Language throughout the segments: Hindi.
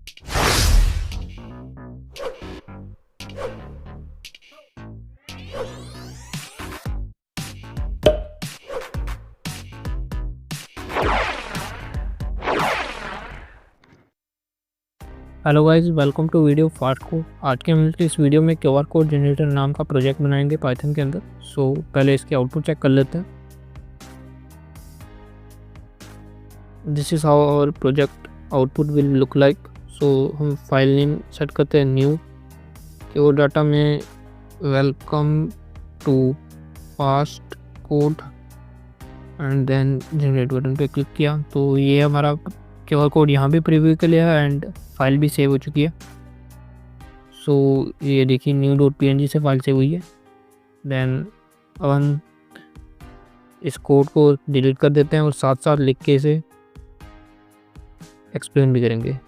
Hello guys, welcome to video फास्टको। आज के हम इस वीडियो में क्यूआर कोड जनरेटर नाम का प्रोजेक्ट बनाएंगे पाइथन के अंदर। पहले इसकी आउटपुट चेक कर लेते हैं। This is how our project output will look like. हम फाइल नेम सेट करते हैं न्यू। कीवर्ड डाटा में welcome to fast code and then generate button पे क्लिक किया तो ये हमारा क्यूआर कोड यहाँ भी प्रीव्यू के लिए है एंड फाइल भी सेव हो चुकी है। ये देखिए new.png से फाइल सेव हुई है। देन अब हम इस कोड को डिलीट कर देते हैं और साथ साथ लिख के इसे एक्सप्लेन भी करेंगे।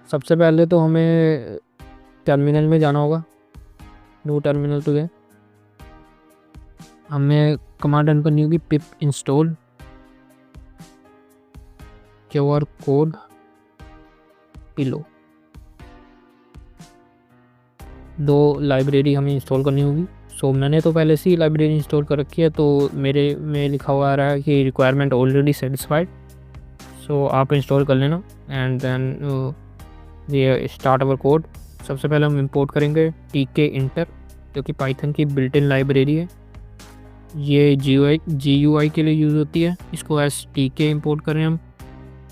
सबसे पहले तो हमें टर्मिनल में जाना होगा। न्यू टर्मिनल तो गए, हमें कमांड रन करनी होगी पिप इंस्टॉल क्यूआर कोड पिलो। दो लाइब्रेरी हमें इंस्टॉल करनी होगी। मैंने तो पहले से ही लाइब्रेरी इंस्टॉल कर रखी है, तो मेरे में लिखा हुआ आ रहा है कि रिक्वायरमेंट ऑलरेडी सेटिस्फाइड। आप इंस्टॉल कर लेना एंड देन ये स्टार्ट अवर कोड। सबसे पहले हम इंपोर्ट करेंगे टीके इंटर, जो कि पाइथन की बिल्ट इन लाइब्रेरी है। ये GUI के लिए यूज़ होती है। इसको एस टीके इंपोर्ट करें हम।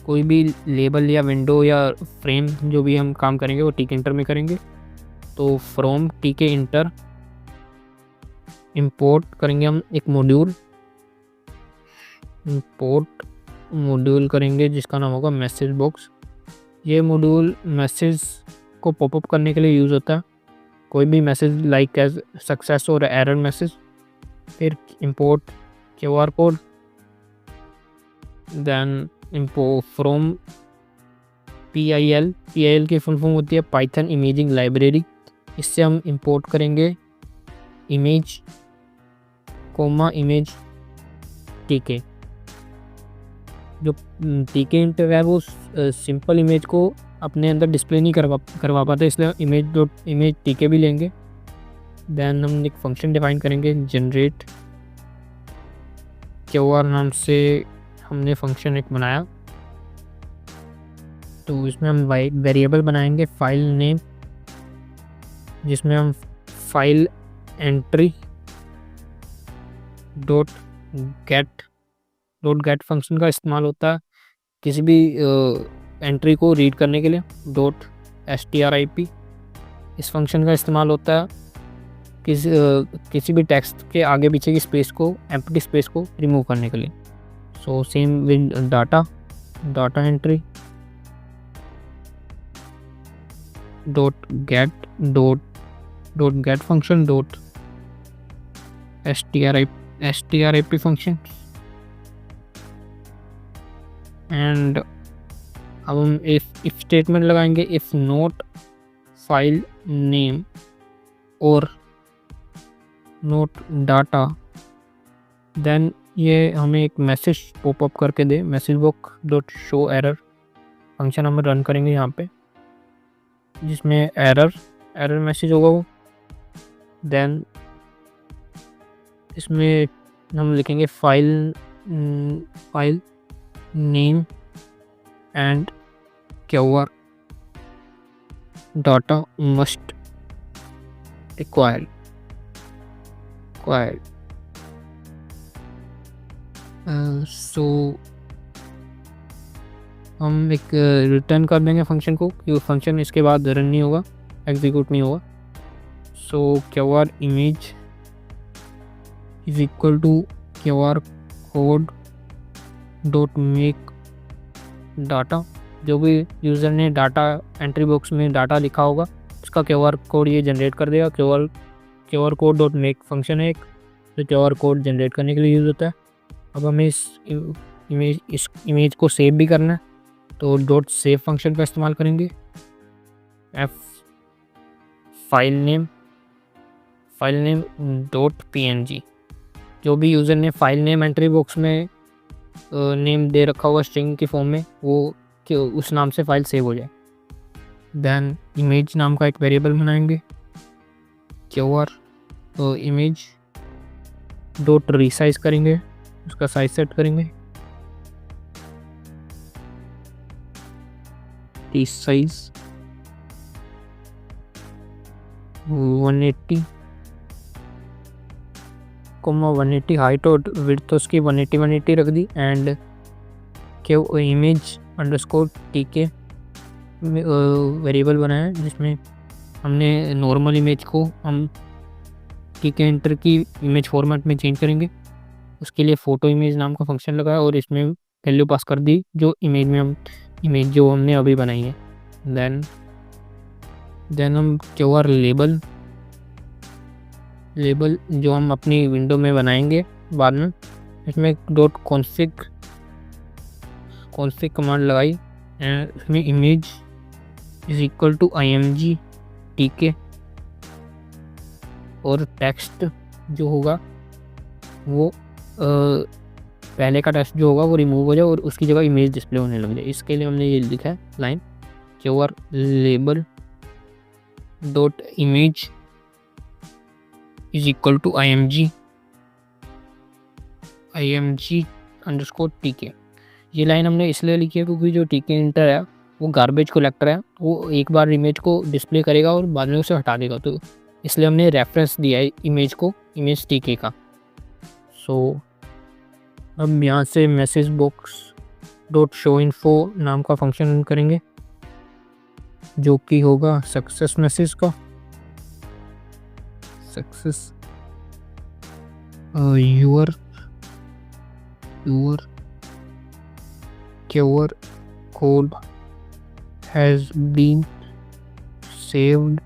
कोई भी लेबल या विंडो या फ्रेम जो भी हम काम करेंगे वो टीके इंटर में करेंगे। तो फ्रॉम टीके इंटर इंपोर्ट करेंगे हम एक मॉड्यूल। इंपोर्ट मॉड्यूल करेंगे जिसका नाम होगा मैसेज बॉक्स। ये मॉड्यूल मैसेज को पॉपअप करने के लिए यूज़ होता है। कोई भी मैसेज लाइक एज सक्सेस और एरर मैसेज। फिर import QR code, then import from PIL की फुल फॉर्म होती है पाइथन इमेजिंग लाइब्रेरी। इससे हम इंपोर्ट करेंगे इमेज इमेज टीके। जो टीके इंटर है वो सिंपल इमेज को अपने अंदर डिस्प्ले नहीं करवा पाते, इसलिए इमेज टीके भी लेंगे। देन हम एक फंक्शन डिफाइन करेंगे जनरेट क्यूआर नाम से हमने फंक्शन एक बनाया। तो इसमें हम वेरिएबल बनाएंगे फाइल नेम, जिसमें हम file entry dot gate function का इस्तेमाल होता है किसी भी एंट्री को रीड करने के लिए। .strip इस फंक्शन का इस्तेमाल होता है किसी भी टेक्स्ट के आगे पीछे की स्पेस को, एम्प्टी स्पेस को रिमूव करने के लिए। Same with data entry .get function .strip function. And अब हम इफ स्टेटमेंट लगाएंगे इफ नॉट फाइल नेम और नोट डाटा, देन ये हमें एक मैसेज पॉपअप करके दे। Message box dot show error function हम रन करेंगे यहाँ पे, जिसमें एरर मैसेज होगा वो। देन इसमें हम लिखेंगे file name and QR data must required. हम एक रिटर्न कर देंगे फंक्शन को, क्योंकि फंक्शन इसके बाद रन नहीं होगा, एग्जीक्यूट नहीं होगा। QR image is equal to QR code dot make data. जो भी यूज़र ने डाटा एंट्री बॉक्स में डाटा लिखा होगा उसका क्यूआर कोड ये जनरेट कर देगा। QR code dot make function है एक, तो क्यूआर कोड जनरेट करने के लिए यूज़ होता है। अब हमें इस इमेज को सेव भी करना है, तो डॉट सेव फंक्शन का इस्तेमाल करेंगे। File name .png। जो भी यूज़र ने फाइल नेम एंट्री बॉक्स में नेम दे रखा होगा स्ट्रिंग की फॉर्म में, वो कि उस नाम से फाइल सेव हो जाए। देन इमेज नाम का एक वेरिएबल बनाएंगे QR, तो इमेज डॉट रीसाइज करेंगे, उसका साइज सेट करेंगे साइज 180, 180 हाइट और विड्थ तो उसकी 180 रख दी। And image underscore TK variable बनाया जिसमें हमने नॉर्मल इमेज को हम TK एंटर की इमेज फॉर्मेट में चेंज करेंगे। उसके लिए फ़ोटो इमेज नाम का फंक्शन लगाया और इसमें वैल्यू पास कर दी जो इमेज जो हमने अभी बनाई है। देन हम QR लेबल जो हम अपनी विंडो में बनाएंगे बाद में, इसमें डॉट कॉन्फिग कमांड लगाई एंड इसमें image is equal to img TK और टेक्स्ट जो होगा वो पहले का टेक्स्ट जो होगा वो रिमूव हो जाए और उसकी जगह इमेज डिस्प्ले होने लग जाए। इसके लिए हमने ये लिखा है line QR label dot image is equal to img underscore TK। ये लाइन हमने इसलिए लिखी है क्योंकि जो TK इंटर है वो गार्बेज कलेक्टर है, वो एक बार इमेज को डिस्प्ले करेगा और बाद में उसे हटा देगा, तो इसलिए हमने रेफरेंस दिया है इमेज TK का। सो अब यहाँ से message box dot show info नाम का फंक्शन रन करेंगे जो कि होगा सक्सेस मैसेज का success your QR code has been saved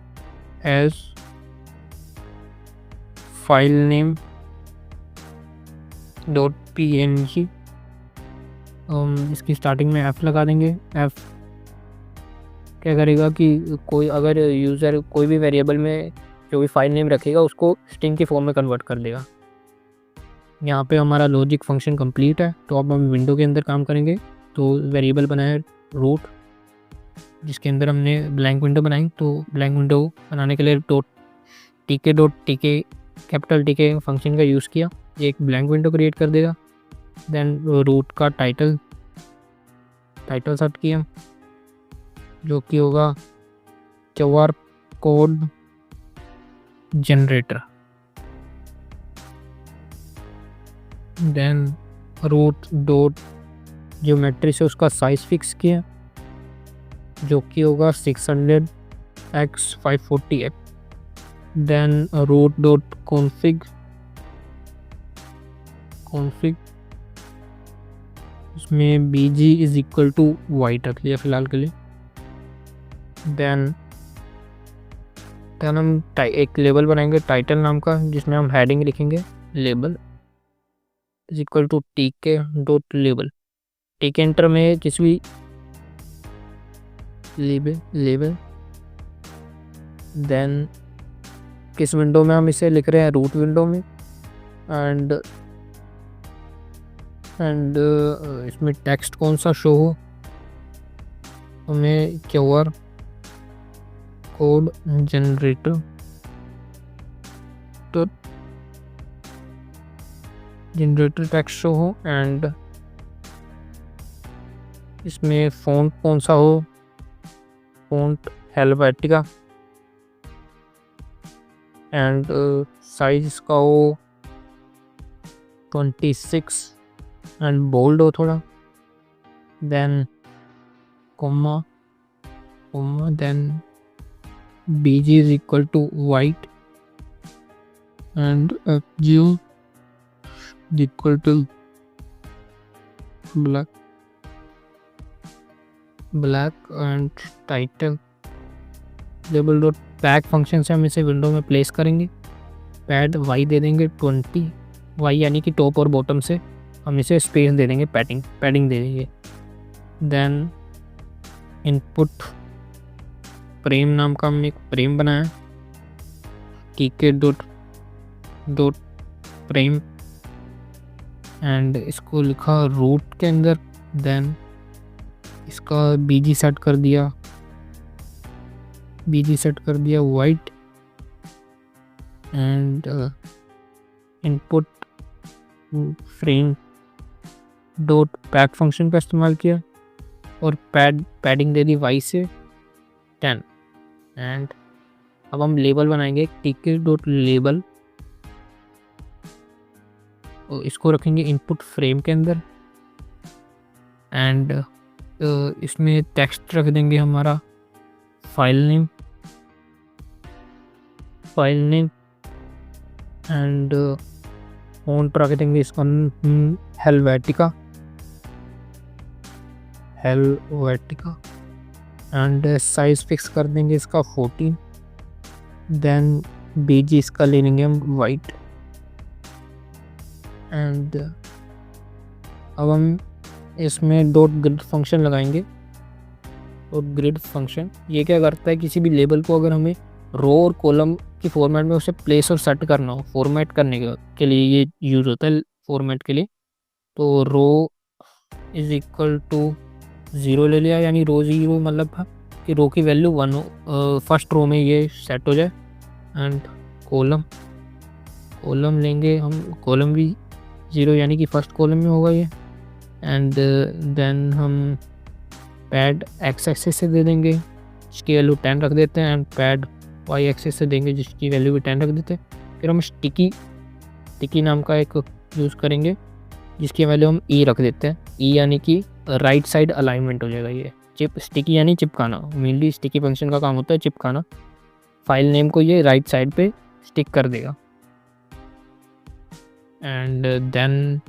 as file name .png। इसकी स्टार्टिंग में F लगा देंगे। F क्या करेगा कि कोई अगर यूज़र कोई भी वेरिएबल में जो भी फाइल नेम रखेगा उसको स्ट्रिंग की फॉर्म में कन्वर्ट कर देगा। यहाँ पे हमारा लॉजिक फंक्शन कंप्लीट है। तो अब हम विंडो के अंदर काम करेंगे। तो वेरिएबल बनाया रूट जिसके अंदर हमने ब्लैंक विंडो बनाई। तो ब्लैंक विंडो बनाने के लिए TK कैपिटल TK फंक्शन का यूज़ किया, ये एक ब्लैंक विंडो क्रिएट कर देगा। देन रूट का टाइटल सेट किया जो कि होगा QR code generator. Then root dot geometry से उसका साइज फिक्स किया जो कि होगा 600 x 540 x। Then root dot config उसमें bg is equal to white रख लिया फिलहाल के लिए। देन हम एक लेबल बनाएंगे टाइटल नाम का जिसमें हम हेडिंग लिखेंगे label is equal to TK dot label. TK enter में किसी भी लेबल। देन किस विंडो में हम इसे लिख रहे हैं, रूट विंडो में। एंड इसमें टेक्स्ट कौन सा शो हो, हमें QR code generator text show हो। एंड इसमें फ़ॉन्ट कौन सा हो, फ़ॉन्ट हेल्वेटिका। एंड साइज इसका हो 26 एंड बोल्ड हो थोड़ा। Then comma then bg is equal to white and fg is equal to black and title label dot pack function से हम इसे विंडो में प्लेस करेंगे। पैड y दे देंगे 20 y यानी कि टॉप और बॉटम से हम इसे स्पेस दे देंगे, पैडिंग दे देंगे। देन इनपुट प्रेम नाम का हमने एक प्रेम बनाया TK डॉट प्रेम एंड इसको लिखा रूट के अंदर। देन इसका बीजी सेट कर दिया, white and input frame dot pad function का इस्तेमाल किया और पैडिंग दे दी वाई से 10 एंड अब हम लेबल बनाएंगे टिकट डॉट लेबल और इसको रखेंगे इनपुट फ्रेम के अंदर एंड इसमें टेक्स्ट रख देंगे हमारा फाइल नेम एंड फॉन्ट रख देंगे इसका हेलवेटिका एंड साइज फिक्स कर देंगे इसका 14। देन बीजी इसका ले लेंगे हम वाइट एंड अब हम इसमें डॉट ग्रिड फंक्शन लगाएंगे। और ग्रिड फंक्शन ये क्या करता है, किसी भी लेबल को अगर हमें रो और कॉलम की फॉर्मेट में उसे प्लेस और सेट करना हो, फॉर्मेट करने के लिए ये यूज़ होता है फॉर्मेट के लिए। तो रो इज इक्वल टू 0 ले लिया, यानी रो 0 मतलब कि रो की वैल्यू 1 हो, फर्स्ट रो में ये सेट हो जाए। एंड कॉलम लेंगे हम, कॉलम भी 0 यानी कि फर्स्ट कॉलम में होगा ये। एंड देन हम पैड एक्स एक्सिस से दे देंगे जिसकी वैल्यू 10 रख देते हैं एंड पैड वाई एक्सिस से देंगे जिसकी वैल्यू भी 10 रख देते हैं। फिर हम स्टिकी नाम का एक यूज़ करेंगे जिसकी वैल्यू हम ई रख देते हैं, ई यानी कि राइट साइड अलाइनमेंट हो जाएगा। ये स्टिकी यानी चिपकाना, मेनली स्टिकी फंक्शन का काम होता है चिपकाना। फाइल नेम को ये राइट साइड पे स्टिक कर देगा। एंड देन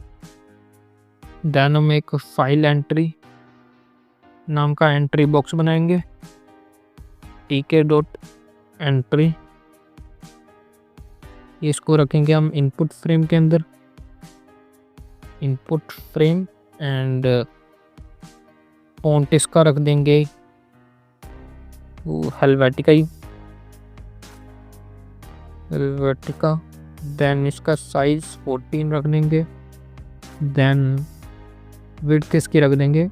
हम एक फाइल एंट्री नाम का एंट्री बॉक्स बनाएंगे, टीके डॉट एंट्री। इसको रखेंगे हम इनपुट फ्रेम के अंदर, इनपुट फ्रेम एंड फॉन्ट इसका रख देंगे हेलवेटिका। देन इसका साइज 14 रख देंगे। देन विड्थ इसकी रख देंगे,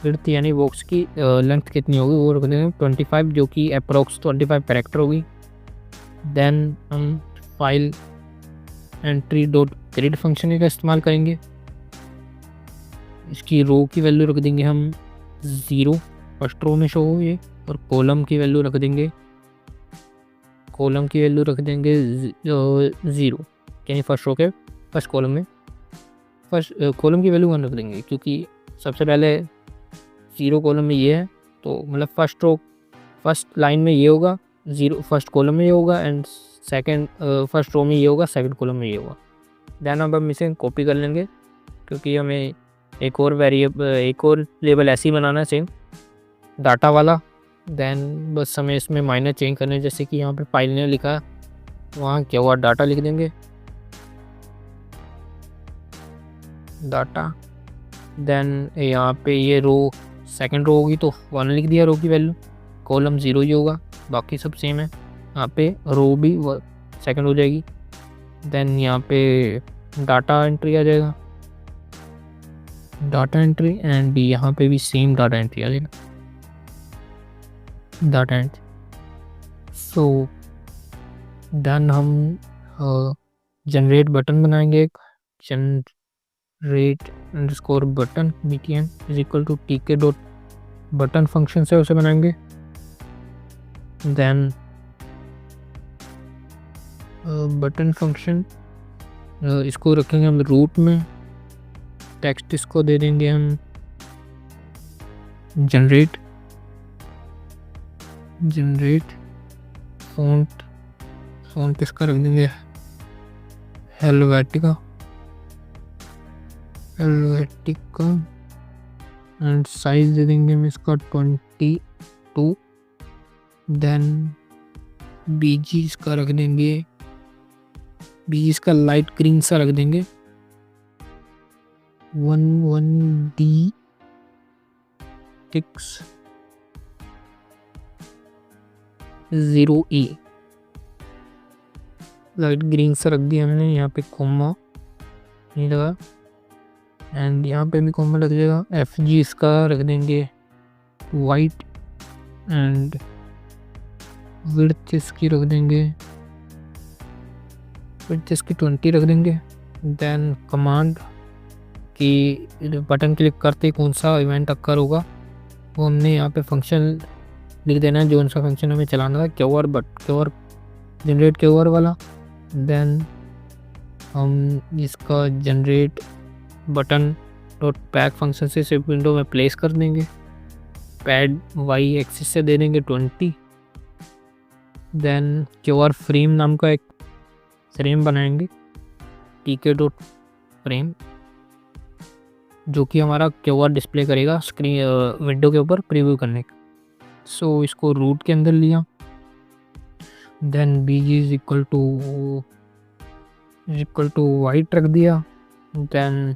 विड्थ यानी बॉक्स की लेंथ कितनी होगी वो रख देंगे 25, जो कि अप्रोक्स 25 कैरेक्टर होगी। देन हम file entry dot grid function का इस्तेमाल करेंगे। इसकी रो की वैल्यू रख देंगे हम 0, फर्स्ट रो में शो हो ये, और कॉलम की वैल्यू रख देंगे 0 यानी फर्स्ट रो के फर्स्ट कॉलम में कॉलम की वैल्यू 1 रख देंगे, क्योंकि सबसे पहले 0 कॉलम में ये है, तो मतलब फर्स्ट लाइन में ये होगा 0, फर्स्ट कॉलम में ये होगा एंड सेकंड फर्स्ट रो में ये होगा, सेकंड कॉलम में ये होगा। देन अब हम इसे कॉपी कर लेंगे क्योंकि हमें एक और लेबल ऐसे ही बनाना है सेम डाटा वाला। देन बस हमें इसमें माइनर चेंज करने, जैसे कि यहाँ पे फाइल ने लिखा वहाँ क्या हुआ डाटा लिख देंगे, डाटा। देन यहाँ पे ये रो सेकंड रो होगी तो 1 लिख दिया रो की वैल्यू, कॉलम 0 ही होगा, बाकी सब सेम है। यहाँ पे रो भी सेकंड हो जाएगी। देन यहाँ पे डाटा एंट्री आ जाएगा, डाटा एंट्री, एंड यहाँ पे भी सेम डाटा एंट्री आ जाएगा, डाटा एंट्री। सो देन हम जनरेट बटन बनाएंगे, एक generate underscore button btn is equal to TK dot button function से उसे बनाएंगे। देन बटन फंक्शन इसको रखेंगे हम रूट में, टेक्स्ट इसको दे देंगे हम जनरेट फॉन्ट इसका रख देंगे हेलवेटिका एंड साइज दे देंगे हम इसका 22। देन बीजी इसका रख देंगे, बीजी इसका लाइट ग्रीन सा रख देंगे 11D60E, लाइट ग्रीन सा रख दिया हमने। यहाँ पे कोमा नहीं लगा, एंड यहाँ पे भी कॉमा लग जाएगा। एफ जी इसका रख देंगे वाइट एंड विड्थ इसकी रख देंगे, विड्थ इसकी 20 रख देंगे। देन कमांड कि बटन क्लिक करते ही कौन सा इवेंट अक्कर होगा वो हमने यहाँ पे फंक्शन लिख देना है, जो उनका फंक्शन हमें चलाना था क्यूआर जनरेट क्यूआर वाला। देन हम इसका generate button dot pack function से सिर्फ विंडो में प्लेस कर देंगे, पैड वाई एक्सिस से दे देंगे 20। देन क्यूआर फ्रेम नाम का एक फ्रेम बनाएंगे, टीके डॉट फ्रेम, जो कि हमारा क्यूआर डिस्प्ले करेगा स्क्रीन विंडो के ऊपर प्रीव्यू करने का। सो इसको रूट के अंदर लिया। Then bg is equal to white रख दिया। देन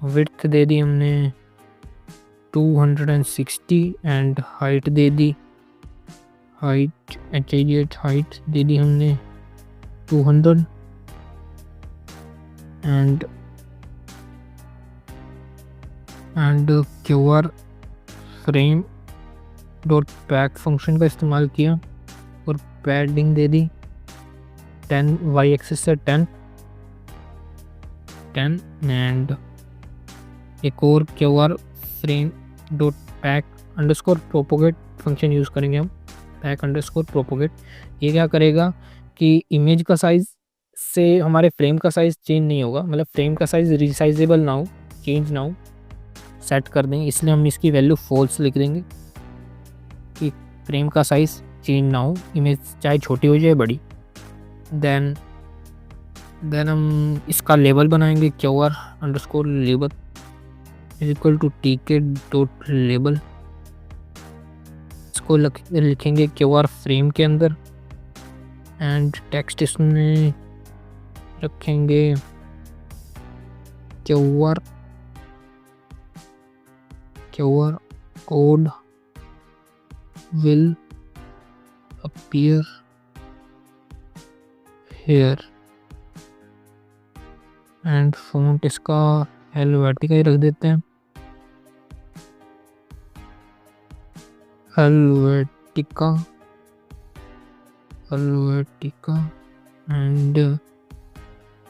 विड्थ दे दी हमने 260 एंड हाइट दे दी, हाइट हाइट दे दी हमने 200 and QR frame dot pack function का इस्तेमाल किया और पैडिंग दे दी 10 वाई एक्सिस से 10 एंड एक और QR frame dot pack underscore propagate function use करेंगे हम, पैक अंडरस्कोर प्रोपोगेट। ये क्या करेगा कि इमेज का साइज़ से हमारे फ्रेम का साइज़ चेंज नहीं होगा, मतलब फ्रेम का साइज़ रिसाइजेबल ना हो, चेंज ना हो, सेट कर देंगे। इसलिए हम इसकी वैल्यू फॉल्स लिख देंगे कि फ्रेम का साइज़ चेंज ना हो, इमेज चाहे छोटी हो जाए बड़ी। देन हम इसका लेबल बनाएंगे, QR underscore label is equal to TK dot label. इसको लिखेंगे क्यूआर फ्रेम के अंदर एंड टेक्स्ट इसमें रखेंगे QR code will appear here and font इसका हेलवेटिका ही रख देते हैं, हेलवेटिका एंड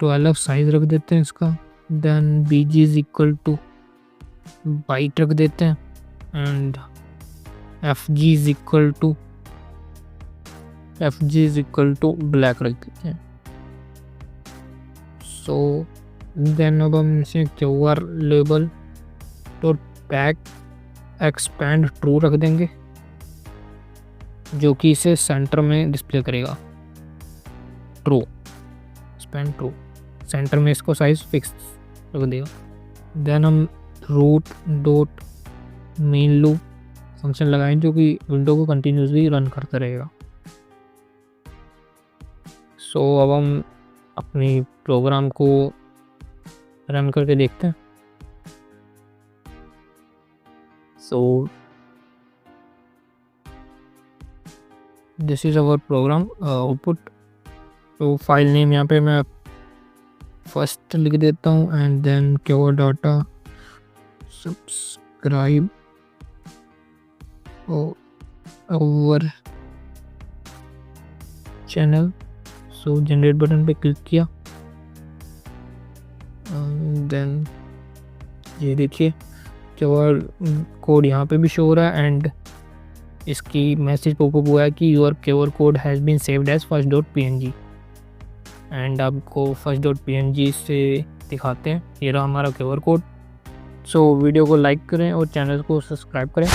12 साइज रख देते हैं इसका। Then bg is equal to white रख देते हैं and fg is equal to black रख देते हैं। सो देन अब हम इसे QR label dot pack expand true रख देंगे, जो कि इसे सेंटर में डिस्प्ले करेगा, ट्रू एक्सपैंड ट्रू, सेंटर में इसको साइज फिक्स रख देगा। देन हम root dot main loop function लगाएं, जो कि विंडो को कंटिन्यूसली रन करता रहेगा। सो अब हम अपनी प्रोग्राम को रन करके देखते हैं। So this is our program output. तो फाइल नेम यहाँ पे मैं फर्स्ट लिख देता हूँ and then QR data subscribe over channel. So generate button पे क्लिक किया, देन ये देखिए क्यूआर कोड यहाँ पे भी शो हो रहा है एंड इसकी मैसेज पॉपअप हुआ है कि your QR code has been saved as first.png and आपको first.png से दिखाते हैं। ये रहा हमारा क्यूआर कोड। सो वीडियो को लाइक करें और चैनल को सब्सक्राइब करें।